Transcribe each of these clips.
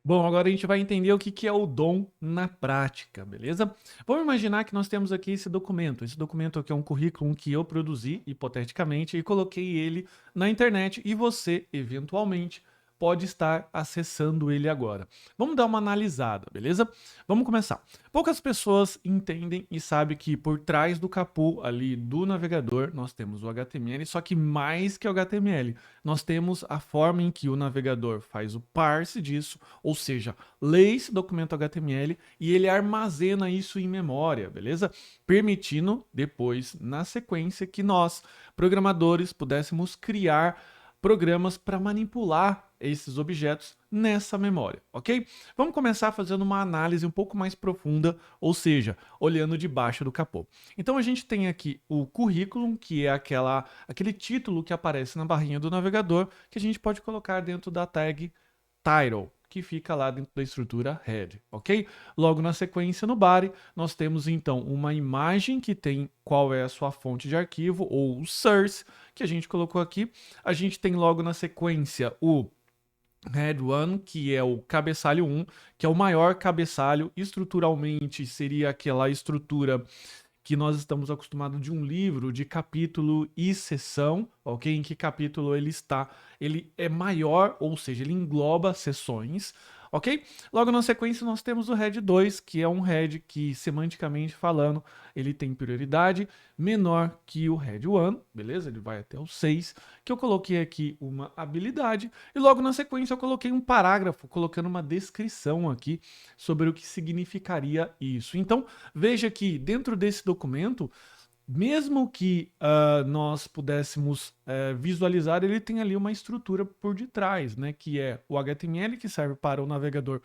Bom, agora a gente vai entender o que que é o DOM na prática, beleza? Vamos imaginar que nós temos aqui esse documento. Esse documento aqui é um currículo que eu produzi, hipoteticamente, e coloquei ele na internet e você, eventualmente, pode estar acessando ele agora. Vamos dar uma analisada, beleza? Vamos começar. Poucas pessoas entendem e sabem que por trás do capô ali do navegador nós temos o HTML, só que mais que o HTML, nós temos a forma em que o navegador faz o parse disso, ou seja, lê esse documento HTML e ele armazena isso em memória, beleza? Permitindo depois, na sequência, que nós, programadores, pudéssemos criar programas para manipular esses objetos nessa memória, ok? Vamos começar fazendo uma análise um pouco mais profunda, ou seja, olhando debaixo do capô. Então a gente tem aqui o currículo, que é aquele título que aparece na barrinha do navegador, que a gente pode colocar dentro da tag title, que fica lá dentro da estrutura head, ok? Logo na sequência, no body, nós temos então uma imagem que tem qual é a sua fonte de arquivo, ou o source, que a gente colocou aqui. A gente tem logo na sequência o Head 1, que é o cabeçalho 1, que é o maior cabeçalho. Estruturalmente, seria aquela estrutura que nós estamos acostumados de um livro, de capítulo e seção, ok? Em que capítulo ele está, ele é maior, ou seja, ele engloba seções, ok? Logo na sequência nós temos o head 2, que é um head que, semanticamente falando, ele tem prioridade menor que o head 1, beleza? Ele vai até o 6, que eu coloquei aqui uma habilidade, e logo na sequência eu coloquei um parágrafo, colocando uma descrição aqui sobre o que significaria isso. Então, veja que dentro desse documento, mesmo que nós pudéssemos visualizar, ele tem ali uma estrutura por detrás, né? Que é o HTML, que serve para o navegador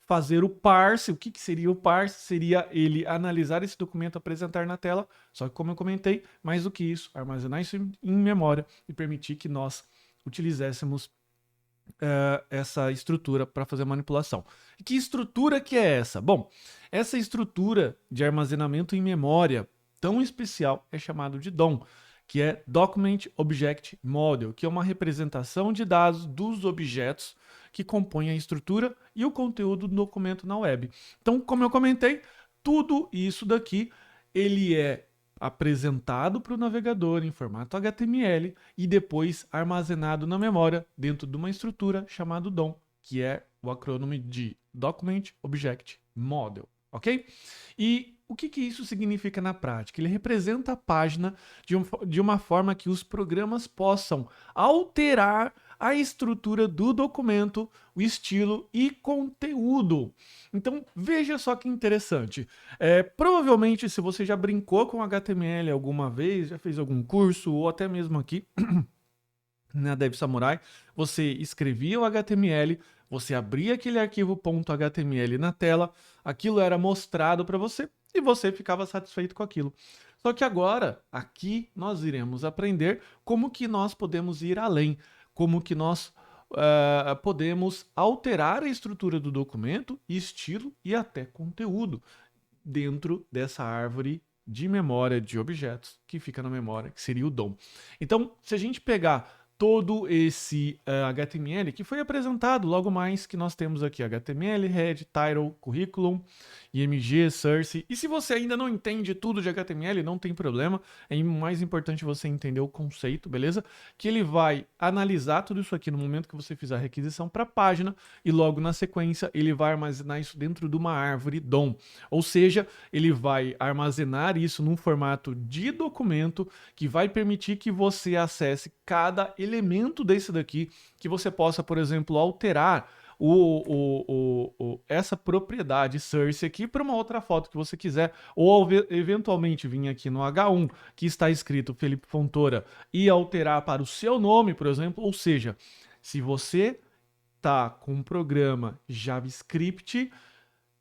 fazer o parse. O que que seria o parse? Seria ele analisar esse documento, apresentar na tela, só que como eu comentei, mais do que isso, armazenar isso em memória e permitir que nós utilizássemos essa estrutura para fazer a manipulação. E que estrutura que é essa? Bom, essa estrutura de armazenamento em memória tão especial é chamado de DOM, que é Document Object Model, que é uma representação de dados dos objetos que compõem a estrutura e o conteúdo do documento na web. Então, como eu comentei, tudo isso daqui ele é apresentado para o navegador em formato HTML e depois armazenado na memória dentro de uma estrutura chamada DOM, que é o acrônimo de Document Object Model, ok? E o que que isso significa na prática? Ele representa a página de uma forma que os programas possam alterar a estrutura do documento, o estilo e conteúdo. Então, veja só que interessante. Provavelmente, se você já brincou com HTML alguma vez, já fez algum curso, ou até mesmo aqui na Dev Samurai, você escrevia o HTML, você abria aquele arquivo .html na tela, aquilo era mostrado para você e você ficava satisfeito com aquilo. Só que agora, aqui, nós iremos aprender como que nós podemos ir além, como que nós podemos alterar a estrutura do documento, estilo e até conteúdo dentro dessa árvore de memória de objetos que fica na memória, que seria o DOM. Então, se a gente pegar todo esse HTML que foi apresentado logo mais, que nós temos aqui HTML, head, title, curriculum, IMG, source. E se você ainda não entende tudo de HTML, não tem problema, é mais importante você entender o conceito, beleza? Que ele vai analisar tudo isso aqui no momento que você fizer a requisição para a página e logo na sequência ele vai armazenar isso dentro de uma árvore DOM. Ou seja, ele vai armazenar isso num formato de documento que vai permitir que você acesse cada elemento desse daqui, que você possa, por exemplo, alterar essa propriedade source aqui para uma outra foto que você quiser, ou eventualmente vir aqui no H1 que está escrito Felipe Fontoura e alterar para o seu nome, por exemplo. Ou seja, se você tá com um programa JavaScript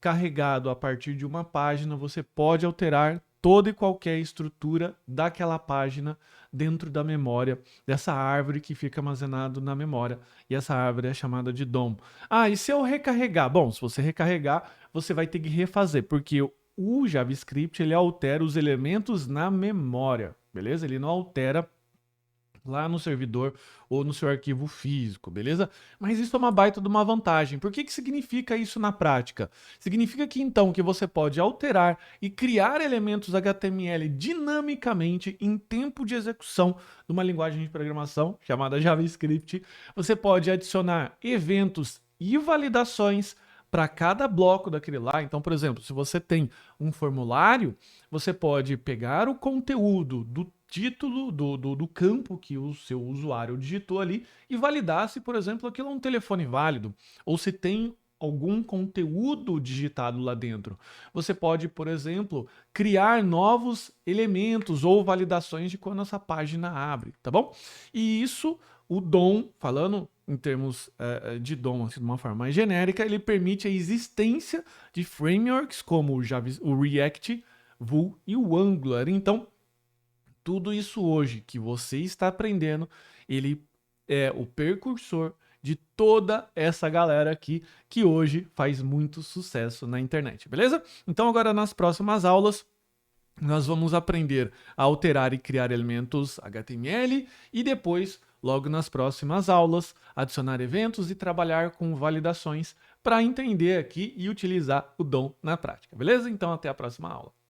carregado a partir de uma página, você pode alterar toda e qualquer estrutura daquela página dentro da memória dessa árvore que fica armazenado na memória. E essa árvore é chamada de DOM. Ah, e se eu recarregar? Bom, se você recarregar, você vai ter que refazer, porque o JavaScript ele altera os elementos na memória, beleza? Ele não altera lá no servidor ou no seu arquivo físico, beleza? Mas isso é uma baita de uma vantagem. Por que que significa isso na prática? Significa que então que você pode alterar e criar elementos HTML dinamicamente em tempo de execução de uma linguagem de programação chamada JavaScript. Você pode adicionar eventos e validações para cada bloco daquele lá. Então, por exemplo, se você tem um formulário, você pode pegar o conteúdo do título do campo que o seu usuário digitou ali e validar se, por exemplo, aquilo é um telefone válido ou se tem algum conteúdo digitado lá dentro. Você pode, por exemplo, criar novos elementos ou validações de quando essa página abre, tá bom? E isso, o DOM, falando em termos de DOM assim, de uma forma mais genérica, ele permite a existência de frameworks como o React, Vue e o Angular. Então, tudo isso hoje que você está aprendendo, ele é o precursor de toda essa galera aqui que hoje faz muito sucesso na internet, beleza? Então agora nas próximas aulas nós vamos aprender a alterar e criar elementos HTML e depois, logo nas próximas aulas, adicionar eventos e trabalhar com validações para entender aqui e utilizar o DOM na prática, beleza? Então até a próxima aula.